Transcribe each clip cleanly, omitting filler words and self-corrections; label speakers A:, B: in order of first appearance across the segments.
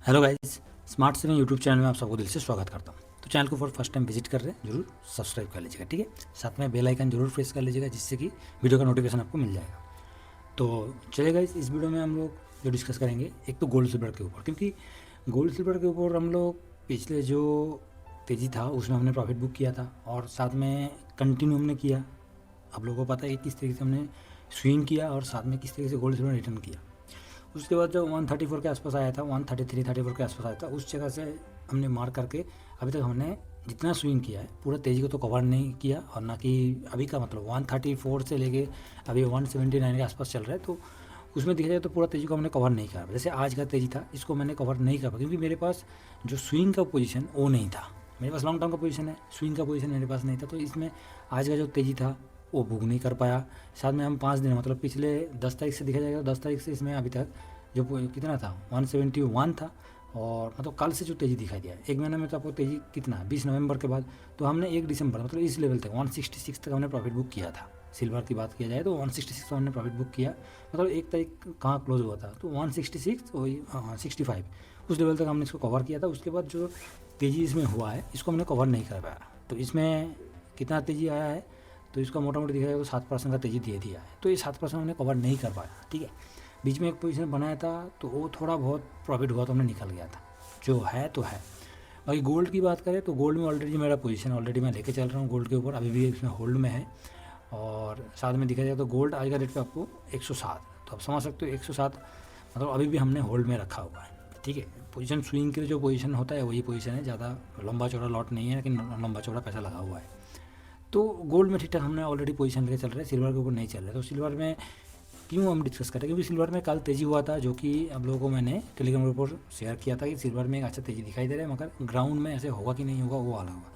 A: Hello guys, smart saving YouTube channel में आप सबको दिल से स्वागत करता हूँ। तो चैनल को फॉर फर्स्ट टाइम विजिट कर रहे हैं, जरूर सब्सक्राइब कर लीजिएगा, ठीक है। साथ में बेल आइकन जरूर प्रेस कर लीजिएगा, जिससे कि वीडियो का नोटिफिकेशन आपको मिल जाएगा। तो चलिए गाइस, इस वीडियो में हम लोग जो डिस्कस करेंगे, एक तो गोल्ड सिल्वर के ऊपर, क्योंकि गोल्ड सिल्वर के ऊपर हम लोग पिछले जो तेज़ी था उसमें हमने प्रॉफिट बुक किया था, और साथ में कंटिन्यू हमने किया। आप लोगों को पता है कि किस तरीके से हमने स्विंग किया और साथ में किस तरीके से गोल्ड सिल्वर रिटर्न किया। उसके बाद जब 134 के आसपास आया था, 133-34 के आसपास आया था, उस जगह से हमने मार्क करके अभी तक हमने जितना स्विंग किया है पूरा तेज़ी को तो कवर नहीं किया, और ना कि अभी का मतलब 134 से लेके अभी 179 के आसपास चल रहा है। तो उसमें देखा जाए तो पूरा तेज़ी को हमने कवर नहीं करा। जैसे आज का तेज़ी था, इसको मैंने कवर नहीं कर पाया, क्योंकि मेरे पास जो स्विंग का पोजीशन वो नहीं था। मेरे पास लॉन्ग टर्म का पोजीशन है, स्विंग का पोजीशन मेरे पास नहीं था। तो इसमें आज का जो तेज़ी था वो बुक नहीं कर पाया। साथ में हम 5 दिन मतलब पिछले 10 तारीख से देखा जाएगा तो 10 तारीख से इसमें अभी तक जो कितना था 171 था, और मतलब कल से जो तेज़ी दिखाई दिया है एक महीने में, तो आपको तेज़ी कितना 20 नवंबर के बाद, तो हमने 1 दिसंबर मतलब इस लेवल तक 166 तक हमने प्रॉफिट बुक किया था। सिल्वर की बात किया जाए तो 166 तक हमने प्रॉफिट बुक किया। मतलब 1 तारीख कहाँ क्लोज हुआ था, तो 166 वही 65 उस लेवल तक हमने इसको कवर किया था। उसके बाद जो तेज़ी इसमें हुआ है इसको हमने कवर नहीं कर पाया। तो इसमें कितना तेज़ी आया है, तो इसका मोटा मोटी दिखा जाए तो 7% का तेज़ी दे दिया है। तो ये 7% हमने कवर नहीं कर पाया, ठीक है। बीच में एक पोजीशन बनाया था तो वो थोड़ा बहुत प्रॉफिट हुआ तो हमने निकल गया था, जो है तो है। बाकी गोल्ड की बात करें तो गोल्ड में ऑलरेडी मेरा पोजीशन ऑलरेडी मैं लेके चल रहा हूँ गोल्ड के ऊपर, अभी भी इसमें होल्ड में है। और साथ में देखा जाए तो गोल्ड आज का रेट पे आपको 107, तो आप समझ सकते हो 107 मतलब अभी भी हमने होल्ड में रखा हुआ है, ठीक है। पोजीशन स्विंग के लिए जो पोजीशन होता है वही पोजीशन है, ज़्यादा लंबा चौड़ा लॉट नहीं है, लेकिन लंबा चौड़ा पैसा लगा हुआ है। तो गोल्ड में ठीक ठाक हमने ऑलरेडी पोजीशन लेके चल रहे हैं, सिल्वर के ऊपर नहीं चल रहे। तो सिल्वर में क्यों हम डिस्कस करें, क्योंकि सिल्वर में कल तेज़ी हुआ था, जो कि आप लोगों को मैंने टेलीग्राम ग्रुप पर शेयर किया था कि सिल्वर में एक अच्छा तेज़ी दिखाई दे रहा है, मगर ग्राउंड में ऐसे होगा कि नहीं होगा वो अलग होगा।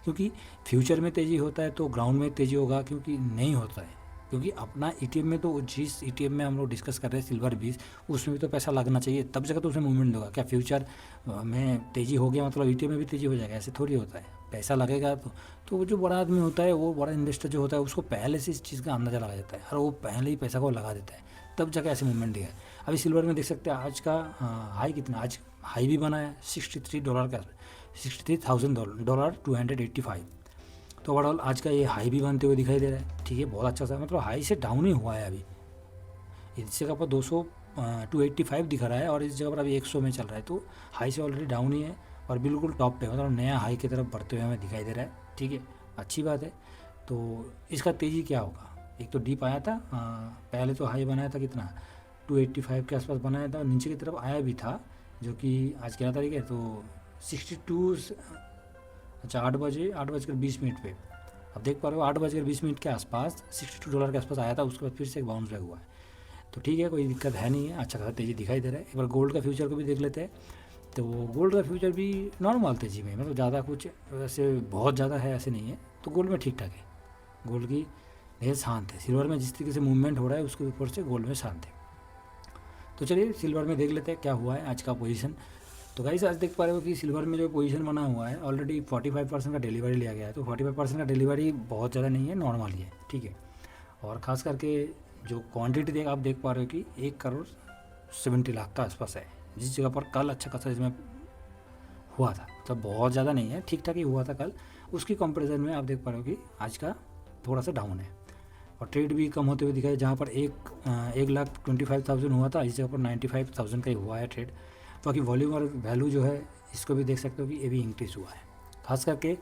A: क्योंकि फ्यूचर में तेज़ी होता है तो ग्राउंड में तेज़ी होगा, क्योंकि नहीं होता है। क्योंकि अपना ईटीएम में तो जिस ईटीएम में हम लोग डिस्कस कर रहे हैं सिल्वर 20, उसमें भी तो पैसा लगना चाहिए, तब जगह तो उसमें मूवमेंट होगा। क्या फ्यूचर में तेज़ी हो गया मतलब ईटीएम में भी तेज़ी हो जाएगा, ऐसे थोड़ी होता है। पैसा लगेगा तो वो जो बड़ा आदमी होता है, वो बड़ा इन्वेस्टर जो होता है, उसको पहले से इस चीज़ का अंदाज़ा लगा जाता है और वो पहले ही पैसा को लगा देता है, तब जाके ऐसे मूवमेंट दिया है। अभी सिल्वर में देख सकते हैं आज का हाई कितना, आज हाई भी बना है $63 का, $63,000 285। तो ओवरऑल आज का ये हाई भी बनते हुए दिखाई दे रहा है, ठीक है। बहुत अच्छा सा मतलब हाई से डाउन ही हुआ है अभी। इस जगह पर 285 दिखा रहा है और इस जगह पर अभी 100 में चल रहा है, तो हाई से ऑलरेडी डाउन ही है और बिल्कुल टॉप पे मतलब नया हाई की तरफ बढ़ते हुए हमें दिखाई दे रहा है, ठीक है। अच्छी बात है। तो इसका तेज़ी क्या होगा, एक तो डीप आया था, पहले तो हाई बनाया था कितना 285 के आसपास बनाया था, और नीचे की तरफ आया भी था, जो कि आज क्या तारीख है, तो 62 अच्छा 8 बज कर 20 मिनट पे अब देख पा रहे हो, 8 बज कर 20 मिनट के आसपास $62 के आसपास आया था। उसके बाद फिर से एक बाउंस बैक हुआ है, तो ठीक है, कोई दिक्कत है नहीं है, अच्छा खासा तेज़ी दिखाई दे रहा है। एक बार गोल्ड का फ्यूचर को भी देख लेते हैं। तो गोल्ड का फ्यूचर भी नॉर्मल तेज़ी में, मतलब ज़्यादा कुछ वैसे बहुत ज़्यादा है ऐसे नहीं है, तो गोल्ड में ठीक ठाक है। गोल्ड की रेंज शांत है। सिल्वर में जिस तरीके से मूवमेंट हो रहा है उसके ऊपर से गोल्ड में शांत है। तो चलिए सिल्वर में देख लेते हैं क्या हुआ है आज का पोजीशन। तो गाइस आज देख पा रहे हो कि सिल्वर में जो पोजीशन बना हुआ है ऑलरेडी 45% का डिलीवरी लिया गया है। तो 45% का डिलीवरी बहुत ज़्यादा नहीं है, नॉर्मल ही है, ठीक है। और ख़ास करके जो क्वांटिटी देख आप देख पा रहे हो कि 1,70,00,000 का आसपास है, जिस जगह पर कल अच्छा खासा इसमें हुआ था, मतलब बहुत ज़्यादा नहीं है, ठीक ठाक ही हुआ था कल। उसकी कंपैरिजन में आप देख पा रहे हो कि आज का थोड़ा सा डाउन है, और ट्रेड भी कम होते हुए दिखाई, जहाँ पर 1,25,000 हुआ था, इस जगह पर 95,000 का ही हुआ है ट्रेड। बाकी वॉल्यूम और वैल्यू जो है इसको भी देख सकते हो कि ये भी इंक्रीज़ हुआ है। खास करके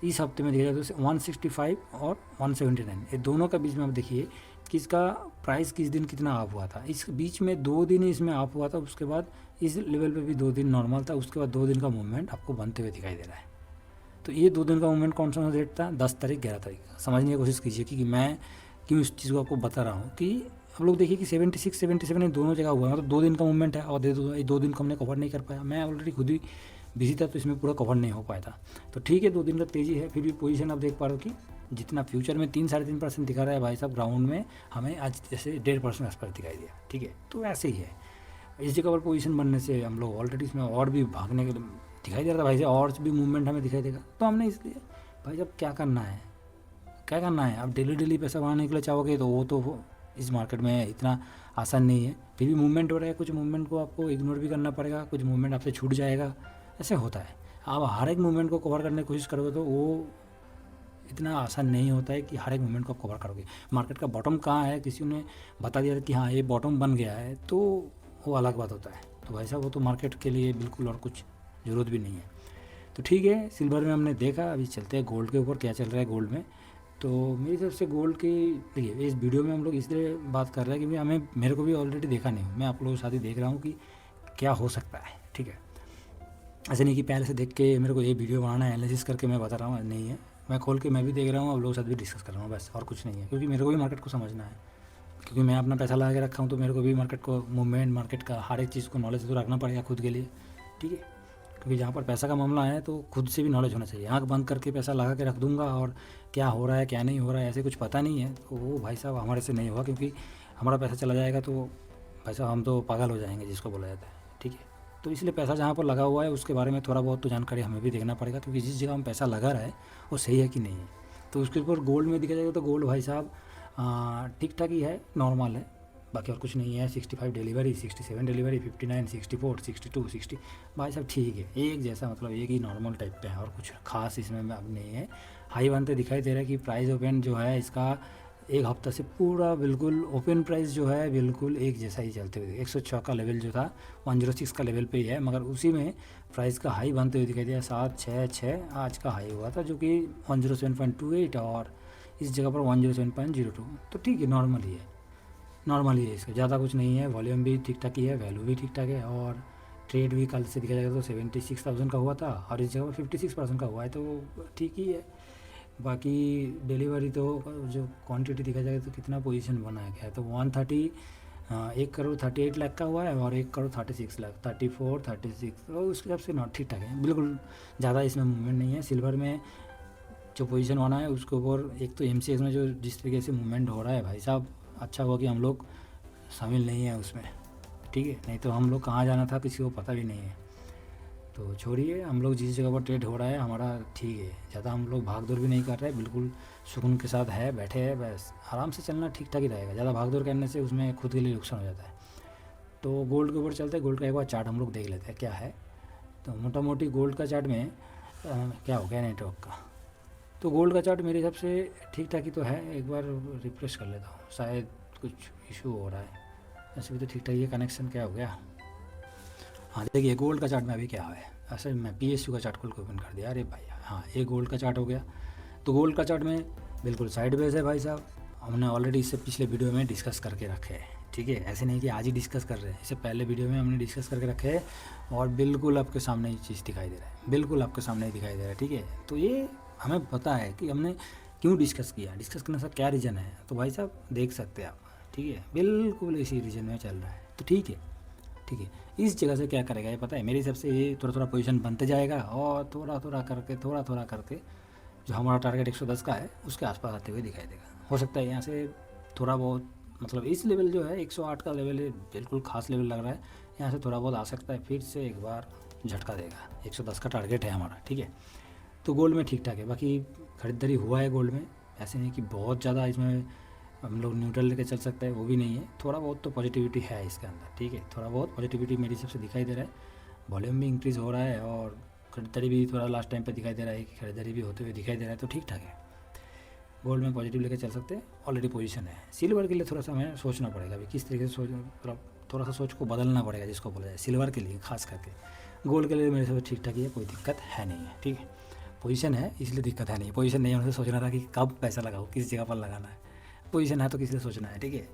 A: इस हफ्ते में देखा जाए तो 165 और 179 ये दोनों का बीच में आप देखिए कि इसका प्राइस किस दिन कितना अप हुआ था। इस बीच में 2 दिन इसमें अप हुआ था, उसके बाद इस लेवल पे भी 2 दिन नॉर्मल था, उसके बाद 2 दिन का मूवमेंट आपको बनते हुए दिखाई दे रहा है। तो ये 2 दिन का मूवमेंट कौन सा डेट था, 10 तारीख 11 तारीख। समझने की कोशिश कीजिए कि मैं क्यों इस चीज़ को आपको बता रहा हूँ कि आप लोग देखिए कि 76 77 ये दोनों जगह हुआ है, मतलब 2 दिन का मूवमेंट है, और 2 दिन को हमने कवर नहीं कर पाया। मैं ऑलरेडी खुद ही बिजी था, तो इसमें पूरा कवर नहीं हो पाया था। तो ठीक है, 2 दिन का तेज़ी है, फिर भी पोजीशन आप देख पा रहे हो कि जितना फ्यूचर में 3-3.5% दिखा रहा है भाई साहब, ग्राउंड में हमें आज जैसे 1.5% आसपास दिखाई दिया, ठीक है। तो ऐसे ही है, इस जगह पर पोजीशन बनने से हम लोग ऑलरेडी इसमें और भी भागने के दिखाई दे रहा था भाई साहब, और भी मूवमेंट हमें दिखाई देगा। तो हमने इसलिए भाई साहब क्या करना है, क्या करना है, आप डेली डेली पैसा बनाने के लिए चाहोगे तो वो तो इस मार्केट में इतना आसान नहीं है। फिर भी मूवमेंट हो रहा है, कुछ मूवमेंट को आपको इग्नोर भी करना पड़ेगा, कुछ मूवमेंट आपसे छूट जाएगा, ऐसे होता है। आप हर एक मूवमेंट को कवर करने की कोशिश करोगे तो वो इतना आसान नहीं होता है कि हर एक मूवमेंट को आप कवर करोगे। मार्केट का बॉटम कहाँ है किसी ने बता दिया कि हाँ ये बॉटम बन गया है तो वो अलग बात होता है। तो भाई साहब वो तो मार्केट के लिए बिल्कुल और कुछ ज़रूरत भी नहीं है। तो ठीक है, सिल्वर में हमने देखा, अभी चलते हैं गोल्ड के ऊपर क्या चल रहा है गोल्ड में। तो मेरी तरफ से गोल्ड की देखिए, इस वीडियो में हम लोग इसलिए बात कर रहे हैं क्योंकि मेरे को भी ऑलरेडी देखा नहीं हूँ, मैं आप लोगों के साथ ही देख रहा हूँ कि क्या हो सकता है। ठीक है, ऐसे नहीं कि पहले से देख के मेरे को ये वीडियो बनाना है एनालिसिस करके मैं बता रहा हूँ, नहीं है। मैं खोल के मैं भी देख रहा हूँ, आप लोगों के साथ भी डिस्कस कर रहा हूँ, बस और कुछ नहीं है। क्योंकि मेरे को भी मार्केट को समझना है, क्योंकि मैं अपना पैसा लगा के रखा हूँ तो मेरे को भी मार्केट को मूवमेंट, मार्केट का हर एक चीज़ को नॉलेज तो रखना पड़ेगा खुद के लिए। ठीक है, क्योंकि जहाँ पर पैसा का मामला है तो खुद से भी नॉलेज होना चाहिए। आँख बंद करके पैसा लगा के रख दूंगा और क्या हो रहा है क्या नहीं हो रहा है ऐसे कुछ पता नहीं है, तो वो भाई साहब हमारे से नहीं होगा। क्योंकि हमारा पैसा चला जाएगा तो भाई साहब हम तो पागल हो जाएंगे जिसको बोला जाता है। ठीक है, तो इसलिए पैसा जहाँ पर लगा हुआ है उसके बारे में थोड़ा बहुत तो जानकारी हमें भी देखना पड़ेगा, क्योंकि जिस जगह हम पैसा लगा रहा है वो सही है कि नहीं है। तो उसके ऊपर गोल्ड में देखा जाएगा तो गोल्ड भाई साहब ठीक ठाक ही है, नॉर्मल है, बाकी और कुछ नहीं है। 65 डिलीवरी, 67 डिलीवरी, 59, 64, 62, 60 भाई साहब ठीक है, एक जैसा, मतलब एक ही नॉर्मल टाइप पे है और कुछ खास इसमें अब नहीं है। हाई बनते दिखाई दे रहा है कि प्राइस ओपन जो है इसका एक हफ्ता से पूरा बिल्कुल ओपन प्राइस जो है बिल्कुल एक जैसा ही चलते हुए 106 का लेवल जो था 106 का लेवल पे ही है, मगर उसी में प्राइस का हाई बनते हुए दिखाई दिया 766 आज का हाई हुआ था जो कि 107.28 और इस जगह पर 107.02। तो ठीक है, नॉर्मल ही है, नॉर्मल ही है, इसका ज़्यादा कुछ नहीं है। वॉल्यूम भी ठीक ठाक ही है, वैल्यू भी ठीक ठाक है और ट्रेड भी कल से दिखा जाएगा तो 76,000 का हुआ था और इस जगह 56% का हुआ है, तो ठीक ही है। बाकी डिलीवरी तो जो क्वांटिटी दिखा जाएगा तो कितना पोजीशन बनाया गया है तो 130 1 करोड़ 38 लाख का हुआ है और 1 करोड़ 36 लाख 34 36, तो उस हिसाब से नॉट ठीक ठाक है, बिल्कुल ज़्यादा इसमें मूवमेंट नहीं है। सिल्वर में जो पोजीशन होना है उसके ऊपर एक तो MCX में जो जिस तरीके से मूवमेंट हो रहा है भाई साहब, अच्छा हुआ कि हम लोग शामिल नहीं है उसमें। ठीक है, नहीं तो हम लोग कहाँ जाना था किसी को पता भी नहीं है। तो छोड़िए, हम लोग जिस जगह पर ट्रेड हो रहा है हमारा ठीक है, ज़्यादा हम लोग भाग दौड़ भी नहीं कर रहे, बिल्कुल सुकून के साथ है, बैठे हैं, बस आराम से चलना ठीक ठाक ही रहेगा। ज़्यादा भाग दौड़ करने से उसमें खुद के लिए नुकसान हो जाता है। तो गोल्ड के ऊपर चलते हैं, गोल्ड का एक बार चार्ट हम लोग देख लेते हैं क्या है। तो मोटा मोटी गोल्ड का चार्ट में क्या हो गया नेटवर्क का, तो गोल्ड का चार्ट मेरे हिसाब से ठीक ठाक ही तो है। एक बार रिफ्रेश कर लेता हूँ, शायद कुछ इशू हो रहा है, ऐसे भी तो ठीक ठाक। ये कनेक्शन क्या हो गया, हाँ देखिए गोल्ड का चार्ट में अभी क्या है, ऐसे मैं PSU का चार्ट खोल के ओपन कर दिया, अरे भाई हाँ ये गोल्ड का चार्ट हो गया। तो गोल्ड का चार्ट में बिल्कुल साइड वेज है भाई साहब, हमने ऑलरेडी इससे पिछले वीडियो में डिस्कस करके रखे हैं। ठीक है, ऐसे नहीं कि आज ही डिस्कस कर रहे हैं, इससे पहले वीडियो में हमने डिस्कस करके रखे हैं और बिल्कुल आपके सामने ये चीज़ दिखाई दे रहा है, बिल्कुल आपके सामने ही दिखाई दे रहा है। ठीक है, तो ये हमें पता है कि हमने क्यों डिस्कस किया, डिस्कस करने का क्या रीज़न है, तो भाई साहब देख सकते हैं आप। ठीक है, बिल्कुल इसी रीजन में चल रहा है, तो ठीक है। ठीक है, इस जगह से क्या करेगा ये पता है, मेरे हिसाब से ये थोड़ा थोड़ा पोजीशन बनते जाएगा और थोड़ा थोड़ा करके जो हमारा टारगेट 110 का है उसके आसपास आते हुए दिखाई देगा। हो सकता है यहाँ से थोड़ा बहुत, मतलब इस लेवल जो है 108 का लेवल है, बिल्कुल खास लेवल लग रहा है, यहाँ से थोड़ा बहुत आ सकता है, फिर से एक बार झटका देगा। 110 का टारगेट है हमारा। ठीक है, तो गोल्ड में ठीक ठाक है, बाकी खरीदारी हुआ है गोल्ड में, ऐसे नहीं कि बहुत ज़्यादा इसमें हम लोग न्यूट्रल लेके चल सकते हैं, वो भी नहीं है, थोड़ा बहुत तो पॉजिटिविटी है इसके अंदर। ठीक है, थोड़ा बहुत पॉजिटिविटी मेरी हिसाब से दिखाई दे रहा है, वॉल्यूम भी इंक्रीज़ हो रहा है और खरीदारी भी थोड़ा लास्ट टाइम पे दिखाई दे रहा है कि खरीदारी भी होते हुए दिखाई दे रहा है, तो ठीक ठाक है। गोल्ड में पॉजिटिव लेके चल सकते हैं, ऑलरेडी पोजीशन है। सिल्वर के लिए थोड़ा सा हमें सोचना पड़ेगा अभी किस तरीके से सोच, थोड़ा सा सोच को बदलना पड़ेगा जिसको बोला जाए, सिल्वर के लिए खास करके। गोल्ड के लिए मेरे से ठीक ठाक ही है, कोई दिक्कत है नहीं है। ठीक है, पोजीशन है इसलिए दिक्कत है नहीं, पोजीशन नहीं होने से सोचना था कि कब पैसा लगाओ, किस जगह पर लगाना है, पोजीशन है तो किस लिए सोचना है। ठीक है,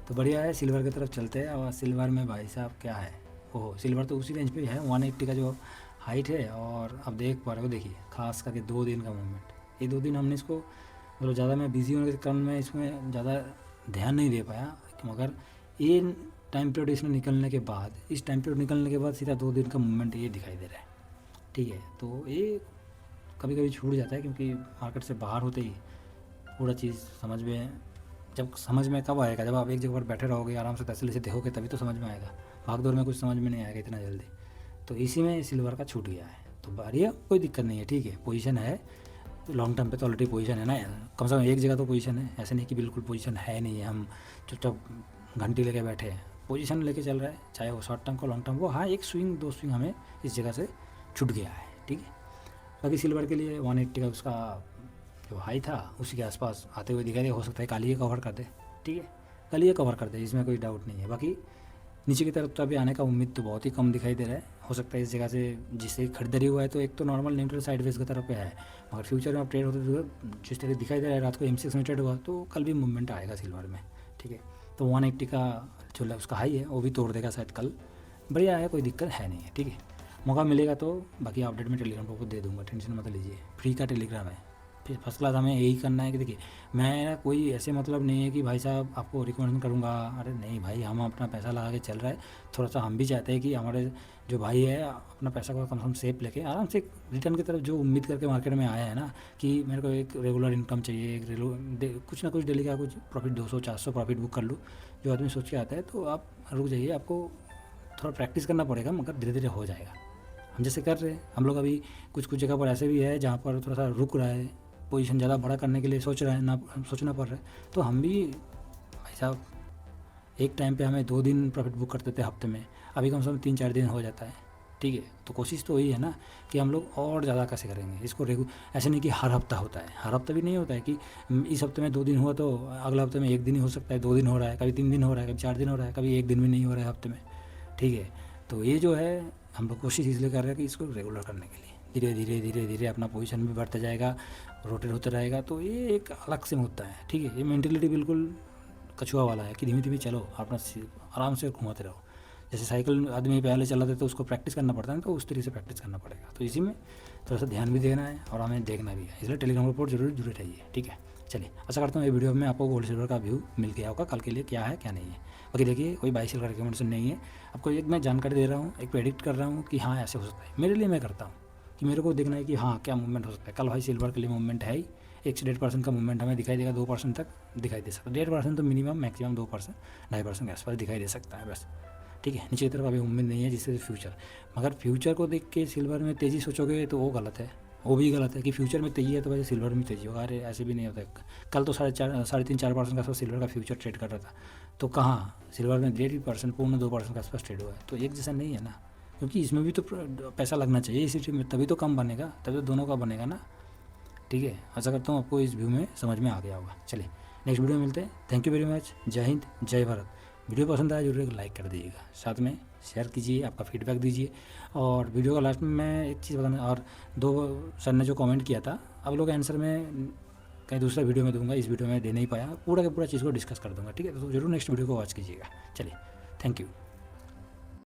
A: तो बढ़िया है, सिल्वर की तरफ चलते हैं। और सिल्वर में भाई साहब क्या है, ओहो सिल्वर तो उसी रेंज पे है, 180 का जो हाइट है, और अब देख पा रहे हो, देखिए खास करके 2 दिन का मूवमेंट, ये 2 दिन हमने इसको मतलब ज़्यादा मैं बिजी होने के कारण में इसमें ज़्यादा ध्यान नहीं दे पाया, मगर ये टाइम पीरियड इसमें निकलने के बाद, इस टाइम पीरियड निकलने के बाद सीधा 2 दिन का मूवमेंट ये दिखाई दे रहा है। ठीक है, तो ये कभी कभी छूट जाता है क्योंकि मार्केट से बाहर होते ही पूरा चीज़ समझ में, जब समझ में कब आएगा, जब आप एक जगह पर बैठे रहोगे आराम से तसल्ली से देखोगे तभी तो समझ में आएगा, भाग दौड़ में कुछ समझ में नहीं आएगा इतना जल्दी। तो इसी में सिल्वर का छूट गया है, तो बढ़िया, कोई दिक्कत नहीं है। ठीक है, पोजीशन है, लॉन्ग टर्म पे तो ऑलरेडी पोजीशन है ना, कम से कम एक जगह तो पोजीशन है, ऐसे नहीं कि बिल्कुल पोजीशन है नहीं है, हम चुपचाप घंटी लेके बैठे हैं, पोजीशन लेके चल रहा है, चाहे वो शॉर्ट टर्म का लॉन्ग टर्म, वो हाँ एक स्विंग 2 स्विंग हमें इस जगह से छूट गया है, ठीक है। बाकी सिल्वर के लिए 180 का उसका जो हाई था उसी के आसपास आते हुए दिखाई दे, हो सकता है कल ये कवर कर दे, ठीक है, कल ये कवर कर दे, इसमें कोई डाउट नहीं है। बाकी नीचे की तरफ तो अभी आने का उम्मीद तो बहुत ही कम दिखाई दे रहा है। हो सकता है इस जगह से जिससे खरीदारी हुआ है तो एक तो नॉर्मल न्यूट्रल साइडवेज की तरफ पे है, मगर फ्यूचर में आप ट्रेड होते हुए जिस तरह दिखाई दे रहा है, रात को M6 में ट्रेड हुआ तो कल भी मूवमेंट आएगा सिल्वर में, ठीक है। तो 180 का जो उसका हाई है वो भी तोड़ देगा शायद कल, बढ़िया है, कोई दिक्कत है नहीं है, ठीक है। मौका मिलेगा तो बाकी अपडेट में टेलीग्राम पर दे दूँगा, टेंशन मत लीजिए, फ्री का टेलीग्राम है। फिर फर्स्ट क्लास हमें यही करना है कि देखिए मेरा कोई ऐसे मतलब नहीं है कि भाई साहब आपको रिकमेंड करूँगा, अरे नहीं भाई, हम अपना पैसा लगा के चल रहा है, थोड़ा सा हम भी चाहते हैं कि हमारे जो भाई है अपना पैसा को कम से कम सेफ लेके आराम से रिटर्न की तरफ जो उम्मीद करके मार्केट में आया है ना, कि मेरे को एक रेगुलर इनकम चाहिए, एक कुछ ना कुछ डेली का कुछ प्रॉफिट 200-400 प्रॉफिट बुक कर लूँ, जो आदमी सोच के आता है तो आप रुक जाइए, आपको थोड़ा प्रैक्टिस करना पड़ेगा, मगर धीरे धीरे हो जाएगा। हम जैसे कर रहे हैं, हम लोग अभी कुछ कुछ जगह पर ऐसे भी है जहाँ पर थोड़ा सा रुक रहा है, पोजीशन ज़्यादा बड़ा करने के लिए सोचना पड़ रहा है, तो हम भी भाई साहब एक टाइम पे हमें 2 दिन प्रॉफिट बुक करते थे हफ्ते में, अभी कम से कम 3-4 दिन हो जाता है, ठीक है। तो कोशिश तो वही है ना कि हम लोग और ज़्यादा कैसे करेंगे इसको ऐसे नहीं कि हर हफ्ता होता है, हर हफ्ता भी नहीं होता है कि इस हफ्ते में 2 दिन हुआ तो अगला हफ्ते में 1 दिन ही हो सकता है, 2 दिन हो रहा है, कभी 3 दिन हो रहा है, कभी 4 दिन हो रहा है, कभी 1 दिन भी नहीं हो रहा है हफ्ते में, ठीक है। तो ये जो है हम लोग कोशिश इसलिए कर रहे हैं कि इसको रेगुलर करने के लिए धीरे धीरे धीरे धीरे अपना पोजीशन भी बढ़ता जाएगा, रोटेट होता रहेगा, तो ये एक अलग से मुद्दा है, ठीक है। ये मेंटेलिटी बिल्कुल कछुआ वाला है कि धीमे धीमे चलो, अपना आराम से घुमाते रहो। जैसे साइकिल आदमी पहले चलाते तो उसको प्रैक्टिस करना पड़ता है, तो उस तरीके से प्रैक्टिस करना पड़ेगा। तो इसी में थोड़ा सा ध्यान भी देना है और हमें देखना भी है, इसलिए टेलीग्राम रिपोर्ट जरूर जुड़े रहिए, ठीक है। चलिए, आशा करता हूँ ये वीडियो में आपको गोल्ड सिल्वर का व्यू मिल गया होगा, कल के लिए क्या है क्या नहीं है। बाकी देखिए कोई बाई सेल का रिकमेंडेशन नहीं है, आपको एक मैं जानकारी दे रहा हूँ, एक प्रेडिक्ट कर रहा हूँ कि हाँ ऐसे हो सकता है, मेरे लिए मैं करता हूँ कि मेरे को देखना है कि हाँ क्या मूवमेंट हो सकता है। कल भाई सिल्वर के लिए मूवमेंट है ही, 1 से 1.5% का मूवमेंट हमें दिखाई देगा, 2% तक दिखाई दे सकता है, 1.5% तो मिनिमम, मैक्सिमम 2%, 2.5% के आसपास दिखाई दे सकता है बस, ठीक है। नीचे की तरफ अभी उम्मीद नहीं है जिससे फ्यूचर, मगर फ्यूचर को देख के सिल्वर में तेज़ी सोचोगे तो वो गलत है, वो भी गलत है कि फ्यूचर में तेज़ी है तो वैसे सिल्वर में तेज़ी होगा, अरे ऐसे भी नहीं होता है। कल तो 3.5-4% का आसपास सिल्वर का फ्यूचर ट्रेड कर रहा था, तो कहाँ सिल्वर में 1.5% पूर्ण 2% के आसपास ट्रेड हुआ है, तो एक जैसा नहीं है ना, क्योंकि इसमें भी तो पैसा लगना चाहिए इसी ट्रेड में, तभी तो कम बनेगा, तभी तो दोनों का बनेगा ना, ठीक है। आशा करता हूँ आपको इस व्यू में समझ में आ गया होगा। चलिए नेक्स्ट वीडियो में मिलते हैं, थैंक यू वेरी मच, जय हिंद जय भारत। वीडियो पसंद आया जरूर एक लाइक कर दीजिएगा, साथ में शेयर कीजिए, आपका फीडबैक दीजिए, और वीडियो का लास्ट में मैं एक चीज़ बताना, और 2 सर ने जो कमेंट किया था, अब लोग आंसर में कहीं दूसरा वीडियो में दूंगा, इस वीडियो में दे नहीं पाया, पूरा का पूरा चीज़ को डिस्कस कर दूंगा, ठीक है। तो जरूर नेक्स्ट वीडियो को वॉच कीजिएगा। चलिए, थैंक यू।